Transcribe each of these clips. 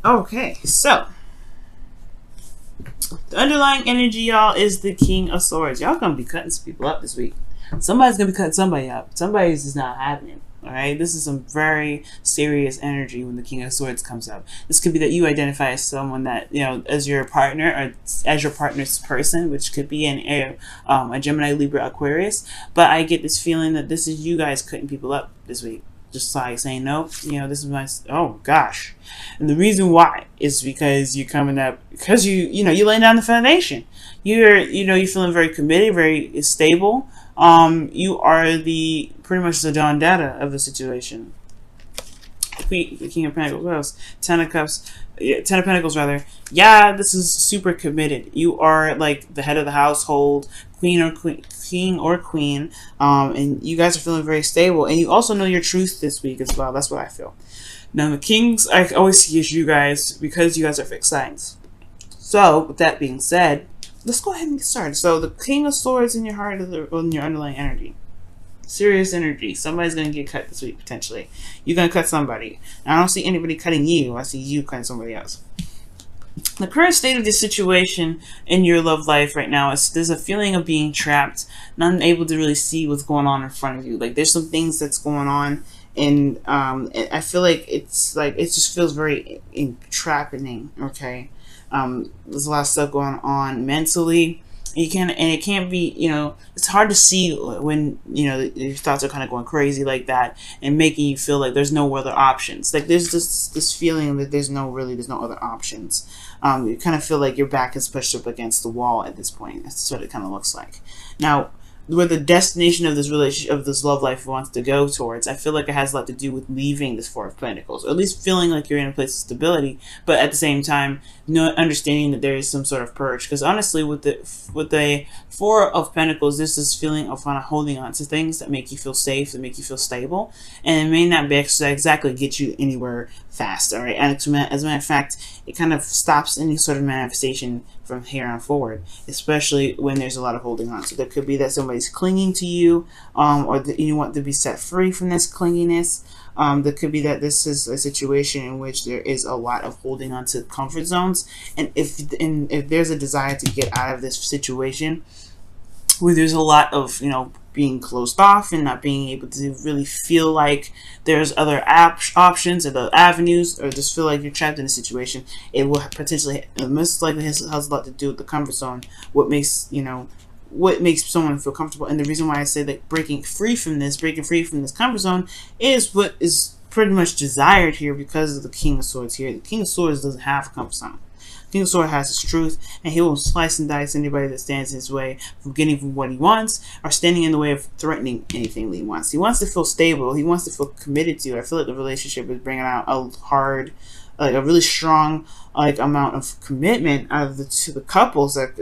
Okay, so the underlying energy, y'all, is the King of Swords. Y'all gonna be cutting some people up this week. Somebody's gonna be cutting somebody up. Somebody's just not happening. All right, this is some very serious energy when the King of Swords comes up. This could be that you identify as someone that, you know, as your partner or as your partner's person, which could be a Gemini, Libra, Aquarius. But I get this feeling that this is you guys cutting people up this week, just like saying no. You know, this is my, oh gosh, and the reason why is because you're coming up because you laying down the foundation. You're feeling very committed, very stable. You are the pretty much the Don Dada of the situation. The King of Pentacles, what else? Ten of Cups, Ten of Pentacles rather. Yeah, this is super committed. You are like the head of the household, king or queen, and you guys are feeling very stable. And you also know your truth this week as well. That's what I feel. Now the Kings, I always see as you guys because you guys are fixed signs. So with that being said, let's go ahead and get started. So the King of Swords in your heart is in your underlying energy. Serious energy. Somebody's going to get cut this week, potentially. You're going to cut somebody. I don't see anybody cutting you. I see you cutting somebody else. The current state of the situation in your love life right now is there's a feeling of being trapped, not able to really see what's going on in front of you. Like there's some things that's going on, and I feel like it just feels very entrapping. Okay, there's a lot of stuff going on mentally. It can't be, it's hard to see when, your thoughts are kind of going crazy like that and making you feel like there's no other options. Like there's this feeling that there's no other options. You kind of feel like your back is pushed up against the wall at this point. That's what it kind of looks like. Now, where the destination of this relationship, of this love life wants to go towards, I feel like it has a lot to do with leaving this Four of Pentacles, or at least feeling like you're in a place of stability, but at the same time, understanding that there is some sort of purge. Because honestly, with the Four of Pentacles, there's this feeling of kind of holding on to things that make you feel safe, that make you feel stable, and it may not be exactly get you anywhere fast. All right, and as a matter of fact, it kind of stops any sort of manifestation from here on forward, especially when there's a lot of holding on. So there could be that somebody's clinging to you, or that you want to be set free from this clinginess. There could be that this is a situation in which there is a lot of holding on to comfort zones, and if there's a desire to get out of this situation where there's a lot of being closed off and not being able to really feel like there's other options or the avenues, or just feel like you're trapped in a situation, it will potentially, most likely has a lot to do with the comfort zone. What makes someone feel comfortable. And the reason why I say that breaking free from this comfort zone is what is pretty much desired here, because of the King of Swords here. The King of Swords doesn't have a comfort zone. King of Swords has his truth, and he will slice and dice anybody that stands in his way from getting from what he wants, or standing in the way of threatening anything that he wants. He wants to feel stable. He wants to feel committed to. I feel like the relationship is bringing out a really strong amount of commitment out of the couples that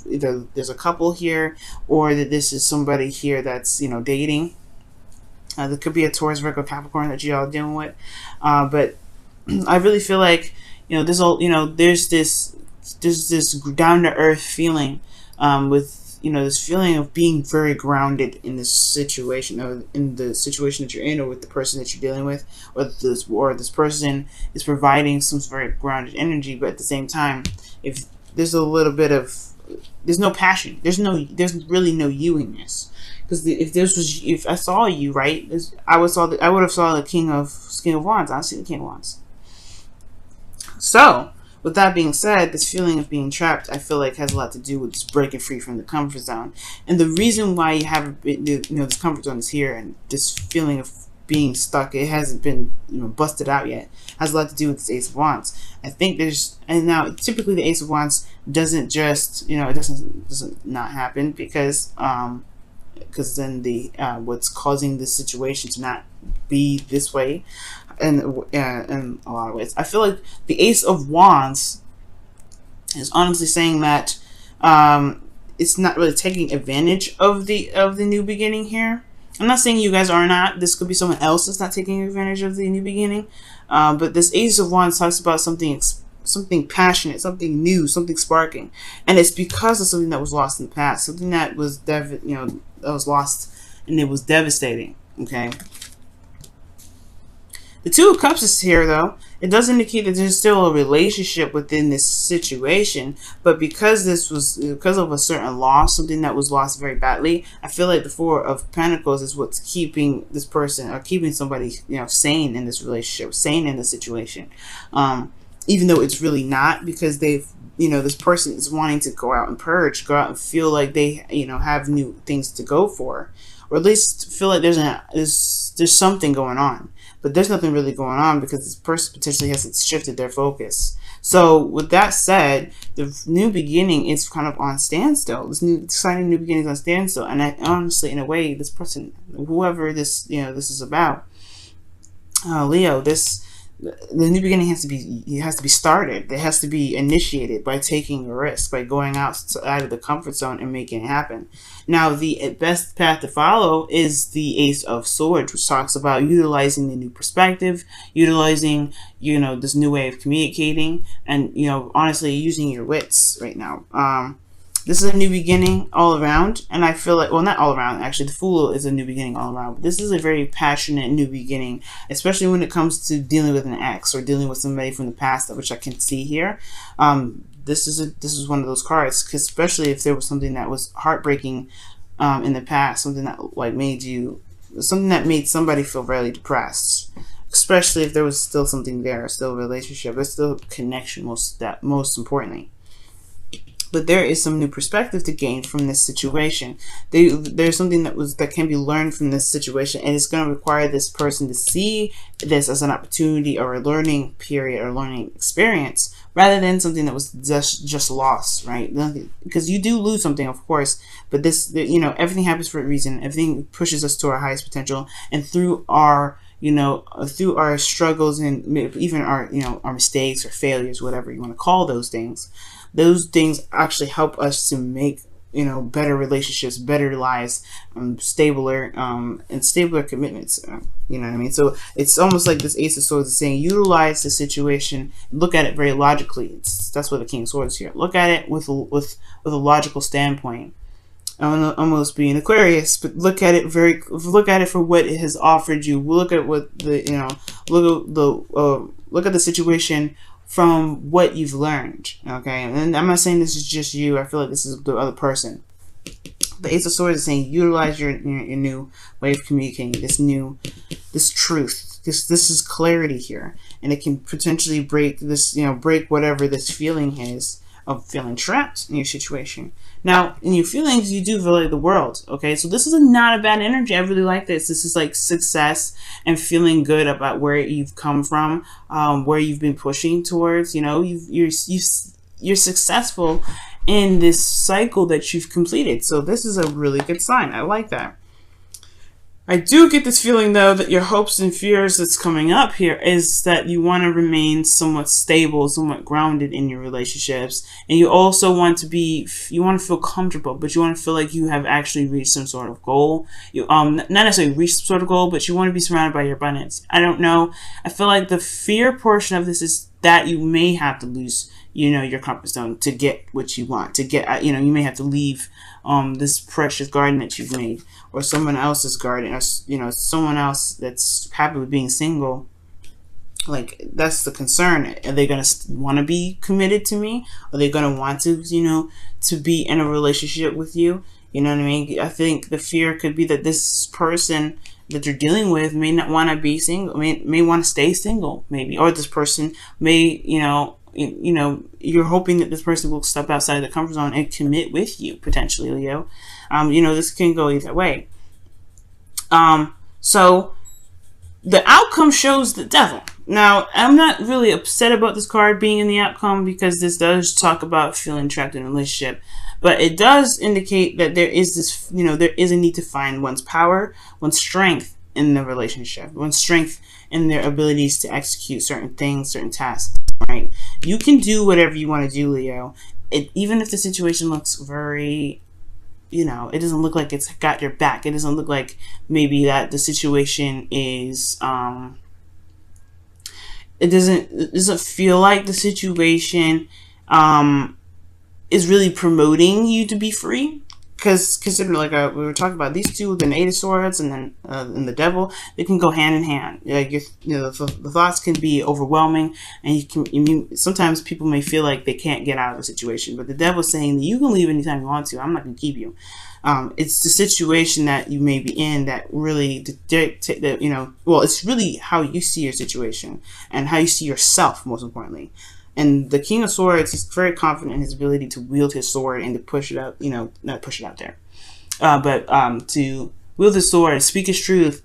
either there's a couple here, or that this is somebody here that's dating. There could be a Taurus, Virgo, Capricorn that you're all dealing with, but I really feel like there's this down to earth feeling with this feeling of being very grounded in this situation, or in the situation that you're in, or with the person that you're dealing with, or this person is providing some very grounded energy. But at the same time, if there's a little bit of, there's no passion, there's really no you in this. Because if I saw you, right, I would have saw the King of Wands. I see the King of Wands. So, with that being said, this feeling of being trapped, I feel like has a lot to do with just breaking free from the comfort zone. And the reason why you haven't been, this comfort zone is here, and this feeling of being stuck, it hasn't been busted out yet, has a lot to do with this Ace of Wands. I think and now typically the Ace of Wands doesn't just, it doesn't not happen, because then what's causing this situation to not be this way, and in a lot of ways, I feel like the Ace of Wands is honestly saying that it's not really taking advantage of the new beginning here. I'm not saying you guys are not. This could be someone else that's not taking advantage of the new beginning. But this Ace of Wands talks about something passionate, something new, something sparking, and it's because of something that was lost in the past, something that was that was lost, and it was devastating. Okay. The Two of Cups is here, though. It does indicate that there's still a relationship within this situation, but because of a certain loss, something that was lost very badly, I feel like the Four of Pentacles is what's keeping this person, or keeping somebody, sane in this relationship, sane in the situation. Even though it's really not, because this person is wanting to go out and purge, go out and feel like they, have new things to go for, or at least feel like there's something going on. But there's nothing really going on because this person potentially hasn't shifted their focus. So with that said, the new beginning is kind of on standstill. This new exciting new beginning is on standstill. And honestly, in a way, this person, whoever this is about, Leo, the new beginning has to be started. It has to be initiated by taking a risk, by going out of the comfort zone and making it happen. Now, the best path to follow is the Ace of Swords, which talks about utilizing the new perspective, utilizing, this new way of communicating, and, honestly, using your wits right now. This is a new beginning all around, and I feel like, well, not all around, actually, the Fool is a new beginning all around, but this is a very passionate new beginning, especially when it comes to dealing with an ex or dealing with somebody from the past, which I can see here. This is one of those cards, because especially if there was something that was heartbreaking in the past, something that made somebody feel really depressed, especially if there was still something there, still a relationship, there's still a connection, most importantly. But there is some new perspective to gain from this situation. There's something that can be learned from this situation, and it's going to require this person to see this as an opportunity or a learning period or learning experience, rather than something that was just lost, right? Because you do lose something, of course, but everything happens for a reason. Everything pushes us to our highest potential, and through our struggles and even our mistakes or failures, whatever you want to call those things actually help us to make better relationships, better lives, stabler commitments. You know what I mean? So it's almost like this Ace of Swords is saying, utilize the situation, look at it very logically. That's what the King of Swords is here. Look at it with a logical standpoint. I'm almost being Aquarius, but look at it for what it has offered you. Look at what look at the situation from what you've learned, okay? And I'm not saying this is just you. I feel like this is the other person. The Ace of Swords is saying, utilize your new way of communicating, this truth. This is clarity here, and it can potentially break whatever this feeling is of feeling trapped in your situation. Now, in your feelings, you do feel like the world, okay? So this is not a bad energy. I really like this. This is like success and feeling good about where you've come from, where you've been pushing towards. You're successful in this cycle that you've completed. So this is a really good sign. I like that. I do get this feeling, though, that your hopes and fears that's coming up here is that you want to remain somewhat stable, somewhat grounded in your relationships. And you also want to feel comfortable, but you want to feel like you have actually reached some sort of goal. You not necessarily reached some sort of goal, but you want to be surrounded by your abundance. I don't know. I feel like the fear portion of this is that you may have to lose, your comfort zone to get what you want, to get, you may have to leave this precious garden that you've made, or someone else's garden, or someone else that's happy with being single. Like, that's the concern. Are they going to want to be committed to me? Are they going to want to, to be in a relationship with you? You know what I mean? I think the fear could be that this person that you're dealing with may not want to be single, may want to stay single, maybe, or this person may, you're hoping that this person will step outside of the comfort zone and commit with you, potentially, Leo. This can go either way. So the outcome shows the Devil. Now, I'm not really upset about this card being in the outcome, because this does talk about feeling trapped in a relationship. But it does indicate that there is this, there is a need to find one's power, one's strength in the relationship, one's strength in their abilities to execute certain things, certain tasks, right? You can do whatever you want to do, Leo. Even if the situation looks very, it doesn't look like it's got your back. It doesn't look like maybe that the situation is, it doesn't feel like the situation, is really promoting you to be free. because consider, like we were talking about, these two, the Eight of Swords and then and the Devil, they can go hand in hand. Like the thoughts can be overwhelming, and sometimes people may feel like they can't get out of a situation, but the Devil's saying that you can leave anytime you want to. I'm not going to keep you. It's the situation that you may be in that really dictate that, well, it's really how you see your situation and how you see yourself, most importantly. And the King of Swords, he's very confident in his ability to wield his sword and to push it out, not push it out there, but to wield his sword and speak his truth.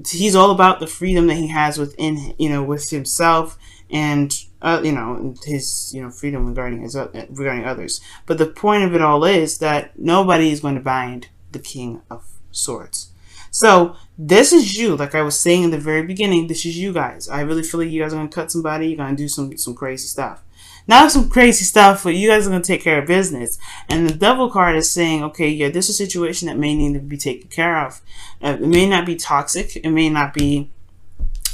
He's all about the freedom that he has within, with himself and, his, freedom regarding others. But the point of it all is that nobody is going to bind the King of Swords. So this is you, like I was saying in the very beginning, this is you guys. I really feel like you guys are going to cut somebody, you're going to do some crazy stuff. Not some crazy stuff, but you guys are going to take care of business. And the Devil card is saying, okay, yeah, this is a situation that may need to be taken care of. It may not be toxic, it may not be,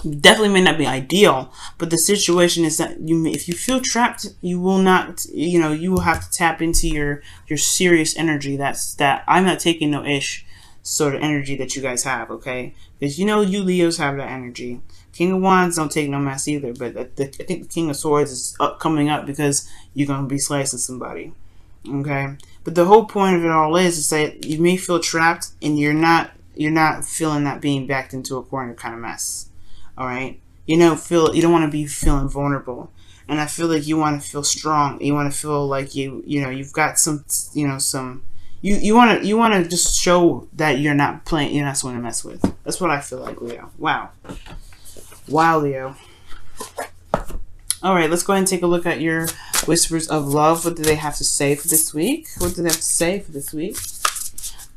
definitely may not be ideal, but the situation is that if you feel trapped, you will not, you will have to tap into your serious energy. That I'm not taking no ish sort of energy that you guys have, okay? Because you Leos have that energy. King of Wands don't take no mess either, but I think the King of Swords is coming up because you're going to be slicing somebody, okay? But the whole point of it all is that you may feel trapped and you're not feeling that being backed into a corner kind of mess, all right? You don't want to be feeling vulnerable, and I feel like you want to feel strong. You want to feel like you've got some, You want to just show that you're not someone to mess with. That's what I feel like, Leo. Wow, Leo. All right, let's go ahead and take a look at your whispers of love. What do they have to say for this week?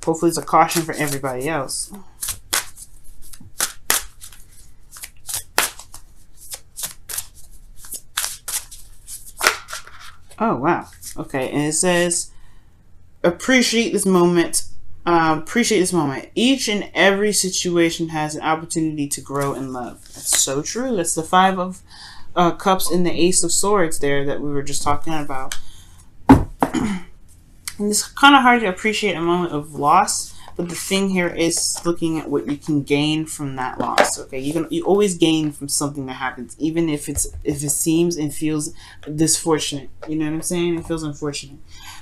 Hopefully it's a caution for everybody else. Oh, wow. Okay, and it says, appreciate this moment. Each and every situation has an opportunity to grow in love. That's so true. That's the Five of Cups and the Ace of Swords there that we were just talking about. And it's kind of hard to appreciate a moment of loss, but the thing here is looking at what you can gain from that loss. Okay, you always gain from something that happens, even if it seems and feels disfortunate. You know what I'm saying? It feels unfortunate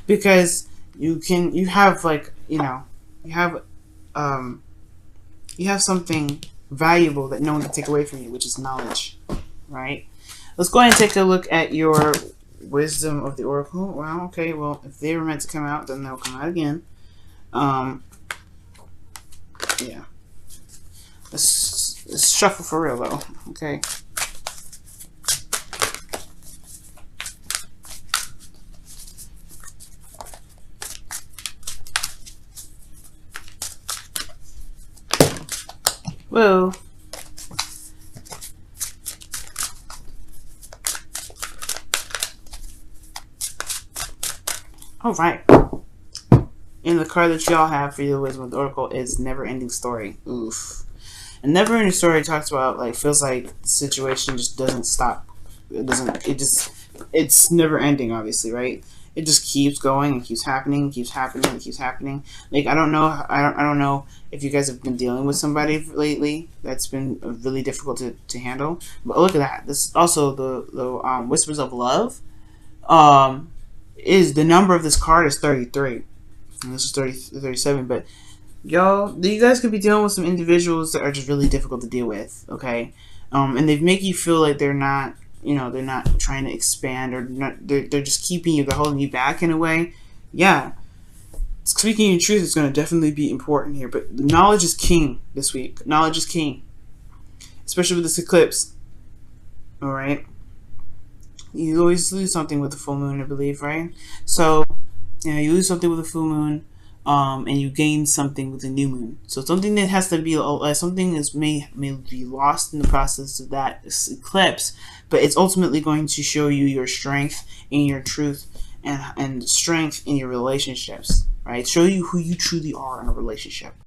because you have something valuable that no one can take away from you, which is knowledge, right? Let's go ahead and take a look at your wisdom of the oracle. Wow, okay, well, if they were meant to come out, then they'll come out again. Yeah. Let's shuffle for real, though, okay? Whoa. All right. And the card that y'all have for your wisdom of the oracle is never ending story. Oof. And never ending story talks about feels like the situation just doesn't stop. It's never ending, obviously, right? It just keeps going and keeps happening, and keeps happening, and keeps happening. Like I don't know if you guys have been dealing with somebody lately that's been really difficult to handle. But look at that. This also the whispers of love. Is the number of this card is 33. And this is 37. But y'all, you guys could be dealing with some individuals that are just really difficult to deal with. Okay, and they make you feel like they're not trying to expand, or they're just keeping you, they're holding you back in a way. Yeah, speaking in truth is going to definitely be important here, but knowledge is king this week. Knowledge is king, especially with this eclipse. All right, you always lose something with the full moon, I believe, right? So you lose something with the full moon, and you gain something with the new moon. So something that has to be something may be lost in the process of that eclipse, but it's ultimately going to show you your strength and your truth and strength in your relationships, right? Show you who you truly are in a relationship.